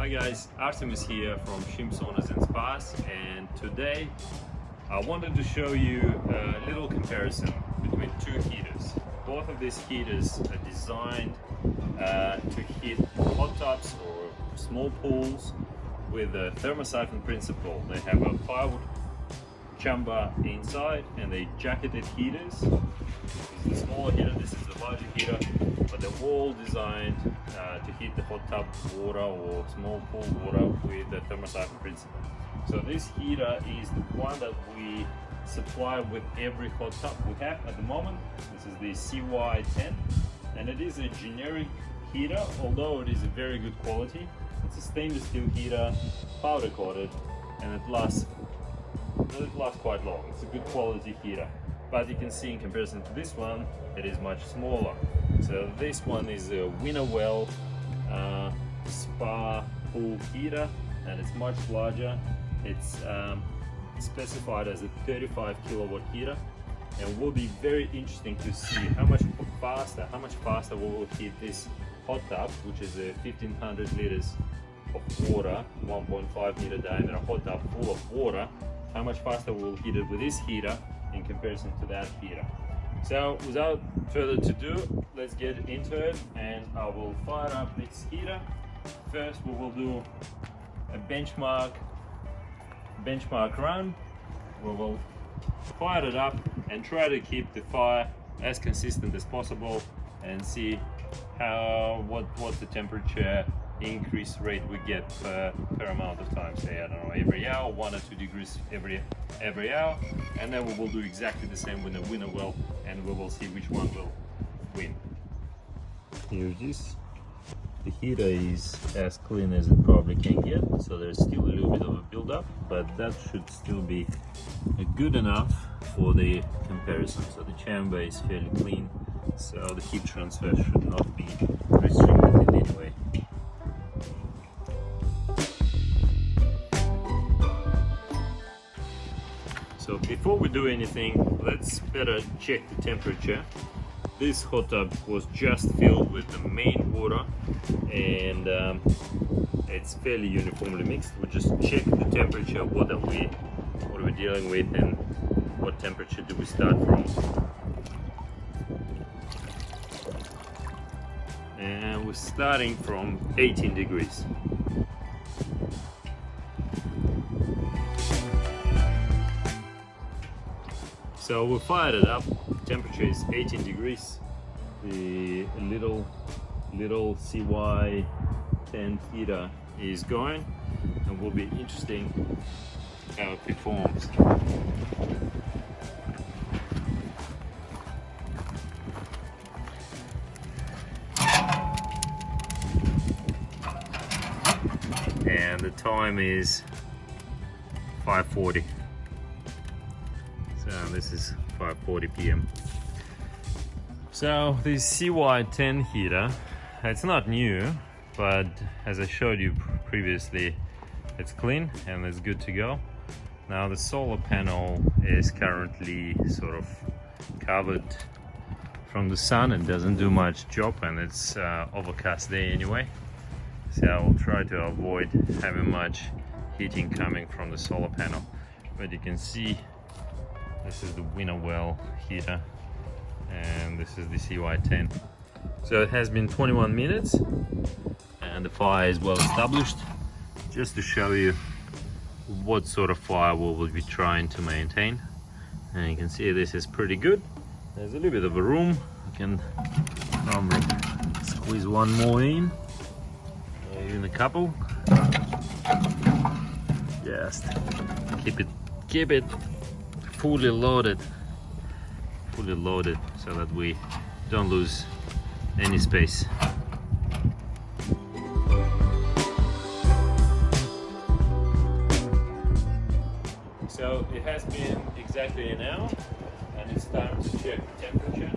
Hi guys, Artemis here from Shim Saunas and Spas, and today I wanted to show you a little comparison between two heaters. Both of these heaters are designed to heat hot tubs or small pools with a thermosyphon principle. They have a firewood chamber inside and they jacketed heaters. This is the smaller heater, this is the larger heater, but they're all designed to heat the hot tub water or small pool water with the thermosyphon principle. So this heater is the one that we supply with every hot tub we have at the moment. This is the CY10 and it is a generic heater, although it is a very good quality. It's a stainless steel heater, powder coated, and it lasts quite long. It's a good quality heater, but you can see in comparison to this one, it is much smaller. So this one is a WINNERWELL spa pool heater, and it's much larger. It's specified as a 35 kilowatt heater, and it will be very interesting to see how much faster we will heat this hot tub, which is a 1500 liters of water, 1.5 meter diameter hot tub full of water. How much faster we'll heat it with this heater in comparison to that heater. So without further ado, let's get into it, and I will fire up this heater. First we will do a benchmark run. We will fire it up and try to keep the fire as consistent as possible and see what the temperature increase rate we get per amount of time. Say, I don't know, every hour, 1 or 2 degrees every hour, and then we will do exactly the same with the WINNERWELL, and we will see which one will win. Here it is. The heater is as clean as it probably can get, so there's still a little bit of a build-up, but that should still be good enough for the comparison. So the chamber is fairly clean, so the heat transfer should not be restricted in any way. So before we do anything, let's better check the temperature. This hot tub was just filled with the main water, and it's fairly uniformly mixed. We just check the temperature, what are we dealing with, and what temperature do we start from. And we're starting from 18 degrees. So we fired it up, temperature is 18 degrees. The little CY10 heater is going, and will be interesting how it performs. And the time is 5:40. So this is 5:40 p.m. So this CY10 heater, it's not new, but as I showed you previously, it's clean and it's good to go. Now the solar panel is currently sort of covered from the sun and doesn't do much job, and it's overcast day anyway. So I will try to avoid having much heating coming from the solar panel. But you can see this is the WINNERWELL heater, and this is the CY10. So it has been 21 minutes and the fire is well established. Just to show you what sort of fire we will be trying to maintain. And you can see this is pretty good. There's a little bit of a room. You can probably squeeze one more in, even a couple. Just keep it fully loaded so that we don't lose any space. So it has been exactly an hour and it's time to check the temperature.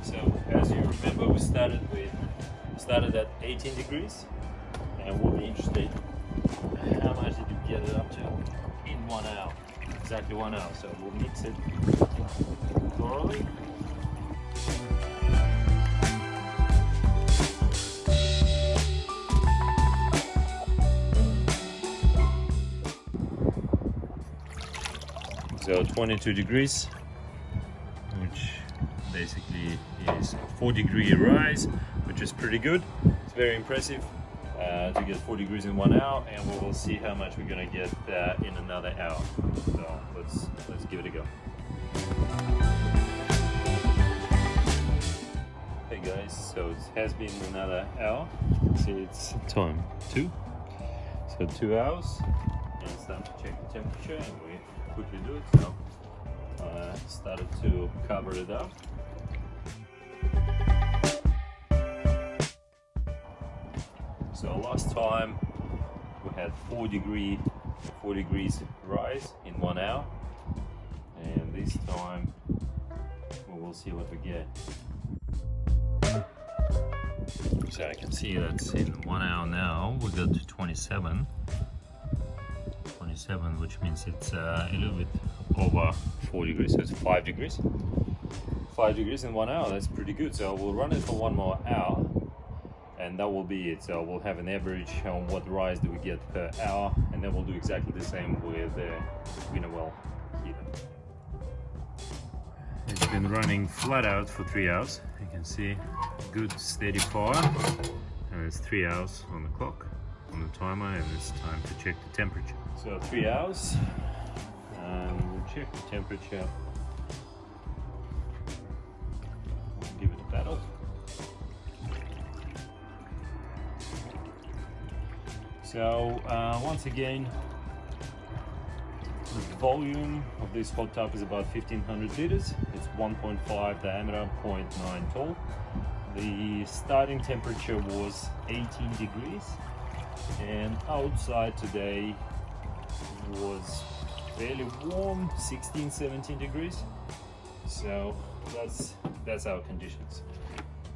So as you remember, we started at 18 degrees, and we'll be interested how much did you get it up to in 1 hour. Exactly 1 hour, so we'll mix it thoroughly. So 22 degrees, which basically is a 4-degree rise, which is pretty good. It's very impressive to get 4 degrees in 1 hour, and we will see how much we're gonna get in another hour. So let's give it a go. Hey guys, so it has been another hour. See, it's time 2. So 2 hours, and it's time to check the temperature, and we quickly do it. So I started to cover it up. So last time we had 4 degrees rise in 1 hour, and this time we will see what we get. So I can see that's in 1 hour now we got to 27, which means it's a little bit over 4 degrees, so it's 5 degrees. 5 degrees in 1 hour, that's pretty good. So we'll run it for 1 more hour, and that will be it. So we'll have an average on what rise do we get per hour, and then we'll do exactly the same with the WINNERWELL heater. It's been running flat out for 3 hours. You can see good steady fire, and it's 3 hours on the clock, on the timer, and it's time to check the temperature. So 3 hours, and we'll check the temperature. Give it a battle. So once again, the volume of this hot tub is about 1500 liters. It's 1.5 diameter, 0.9 tall. The starting temperature was 18 degrees, and outside today was fairly warm, 16-17 degrees. So that's our conditions.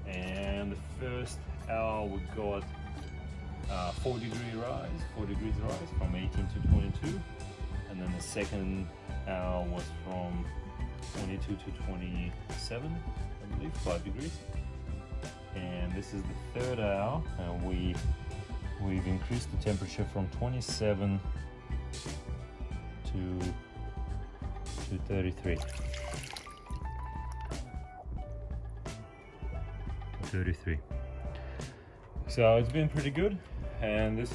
And the first hour we got 4 degrees rise from 18 to 22, and then the second hour was from 22 to 27, I believe, 5 degrees. And this is the third hour, and we've increased the temperature from 27 to 33. 33. So it's been pretty good, and this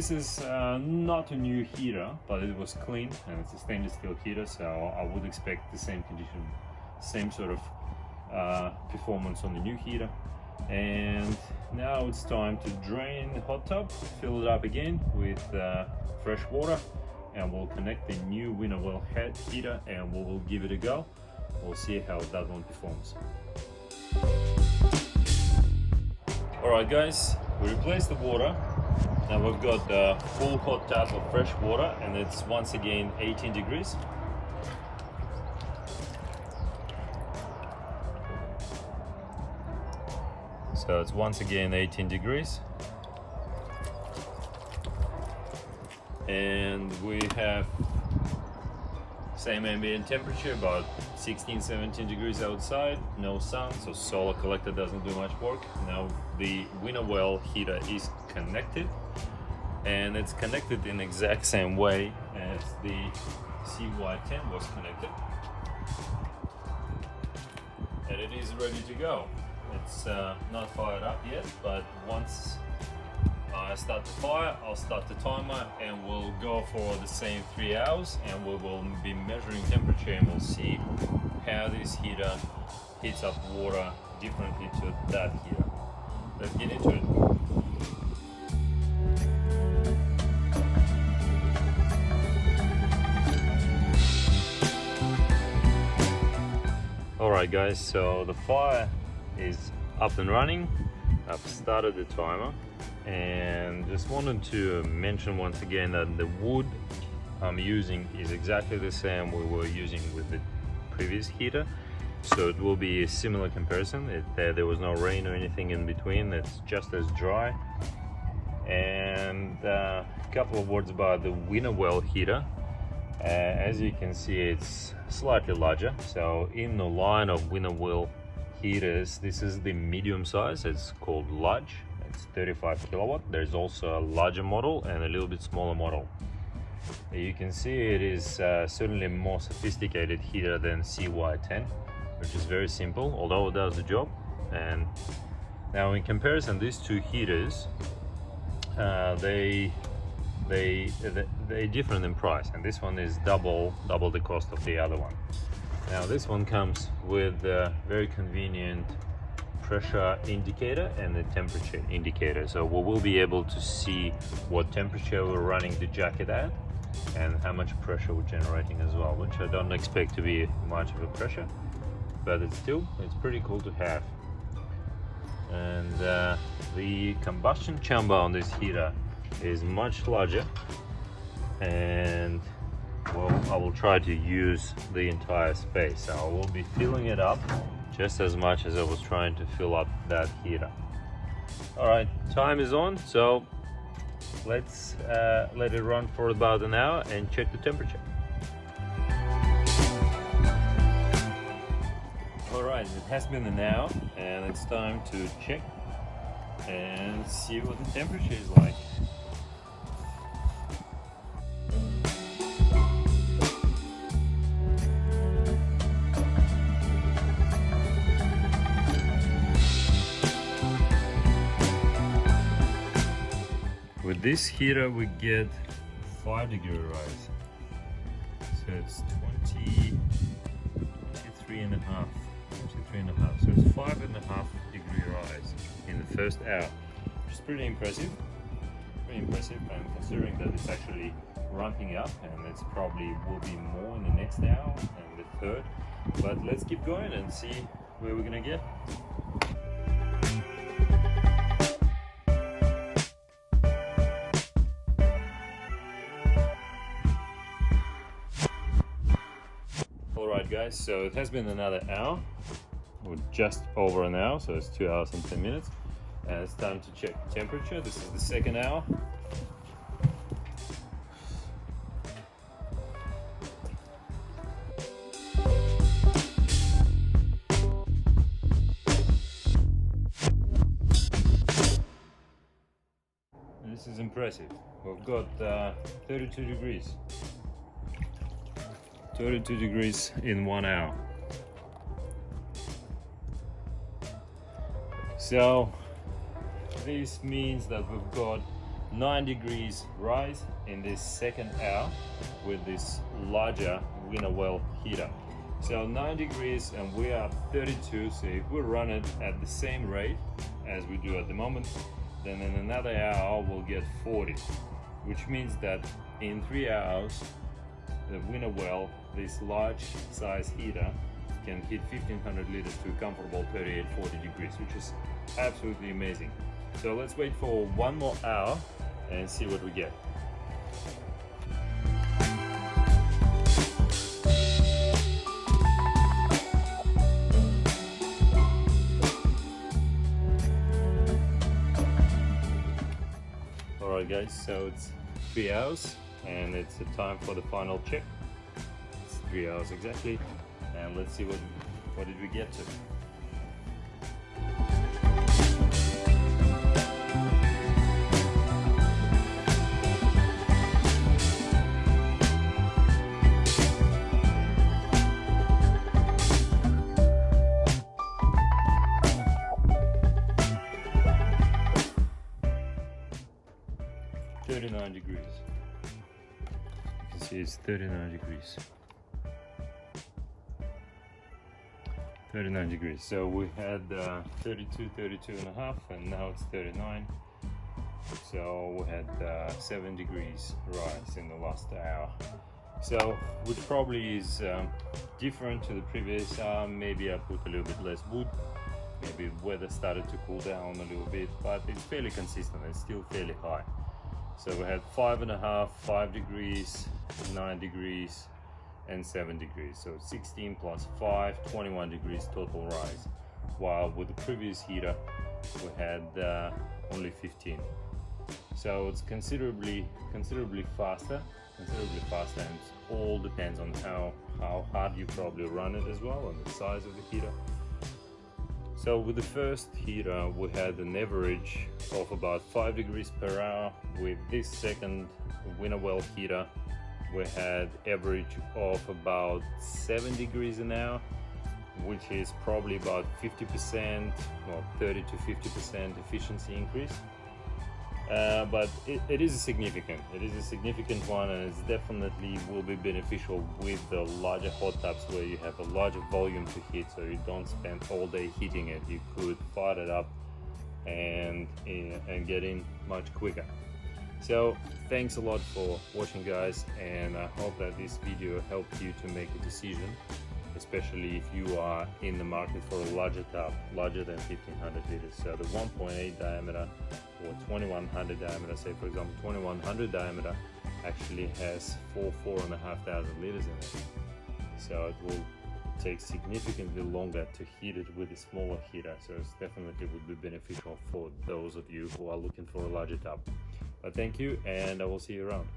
is not a new heater, but it was clean, and it's a stainless steel heater, so I would expect the same condition, same sort of performance on the new heater. And now it's time to drain the hot tub, fill it up again with fresh water, and we'll connect the new WINNERWELL head heater, and we'll give it a go. We'll see how that one performs. Alright guys, we replaced the water. Now we've got the full hot tub of fresh water, and it's once again 18 degrees. So it's once again 18 degrees. And we have same ambient temperature, about 16-17 degrees outside, no sun, so solar collector doesn't do much work. Now the WINNERWELL heater is connected, and it's connected in the exact same way as the CY10 was connected, and it is ready to go. It's not fired up yet, but once I start the fire, I'll start the timer, and we'll go for the same 3 hours, and we will be measuring temperature, and we'll see how this heater heats up water differently to that heater. Let's get into it. Alright guys, so the fire is up and running. I've started the timer, and just wanted to mention once again that the wood I'm using is exactly the same we were using with the previous heater, so it will be a similar comparison. There was no rain or anything in between, it's just as dry. And a couple of words about the WINNERWELL heater. As you can see, it's slightly larger, so in the line of WINNERWELL heaters, this is the medium size. It's called large. It's 35 kilowatt. There's also a larger model and a little bit smaller model. You can see it is certainly a more sophisticated heater than CY10, which is very simple, although it does the job. And now in comparison, these two heaters, they different in price, and this one is double the cost of the other one. Now this one comes with a very convenient pressure indicator and a temperature indicator, so we will be able to see what temperature we're running the jacket at and how much pressure we're generating as well, which I don't expect to be much of a pressure, but it's pretty cool to have. And the combustion chamber on this heater is much larger, and well, I will try to use the entire space, so I will be filling it up just as much as I was trying to fill up that heater. All right, time is on, so let's let it run for about an hour and check the temperature. All right, it has been an hour and it's time to check and see what the temperature is like. With this heater we get 5-degree rise, so it's 23 and a half, so it's 5.5 degree rise in the first hour, which is pretty impressive, and considering that it's actually ramping up, and it's probably will be more in the next hour and the third. But let's keep going and see where we're gonna get. Alright guys, so it has been another hour, or just over an hour, so it's 2 hours and 10 minutes, and it's time to check temperature. This is the second hour. And this is impressive. We've got 32 degrees. 32 degrees in 1 hour. So this means that we've got 9 degrees rise in this second hour with this larger WINNERWELL heater. So 9 degrees and we are 32, so if we run it at the same rate as we do at the moment, then in another hour we'll get 40, which means that in 3 hours the WINNERWELL, this large size heater, can hit 1500 liters to a comfortable 38-40 degrees, which is absolutely amazing. So let's wait for 1 more hour and see what we get. Alright guys, so it's 3 hours and it's the time for the final check. It's 3 hours exactly, and let's see what did we get to. Degrees. You can see it's 39 degrees. 39 degrees. So we had 32 and a half, and now it's 39. So we had 7 degrees rise in the last hour. So which probably is different to the previous hour. Maybe I put a little bit less wood. Maybe the weather started to cool down a little bit, but it's fairly consistent. It's still fairly high. So we had 5.5, 5 degrees, 9 degrees, and 7 degrees. So 16 plus 5, 21 degrees total rise. While with the previous heater, we had only 15. So it's considerably faster, and it all depends on how hard you probably run it as well, and the size of the heater. So with the first heater we had an average of about 5 degrees per hour. With this second WINNERWELL heater we had average of about 7 degrees an hour, which is probably about 50%, well 30 to 50% efficiency increase. But it is a significant one, and it definitely will be beneficial with the larger hot tubs where you have a larger volume to heat, so you don't spend all day heating it. You could fire it up and get in much quicker. So thanks a lot for watching, guys, and I hope that this video helped you to make a decision, especially if you are in the market for a larger tub, larger than 1500 liters. So the 1.8 diameter or 2100 diameter, say for example 2100 diameter, actually has 4,500 liters in it. So it will take significantly longer to heat it with a smaller heater. So it definitely would be beneficial for those of you who are looking for a larger tub. But thank you, and I will see you around.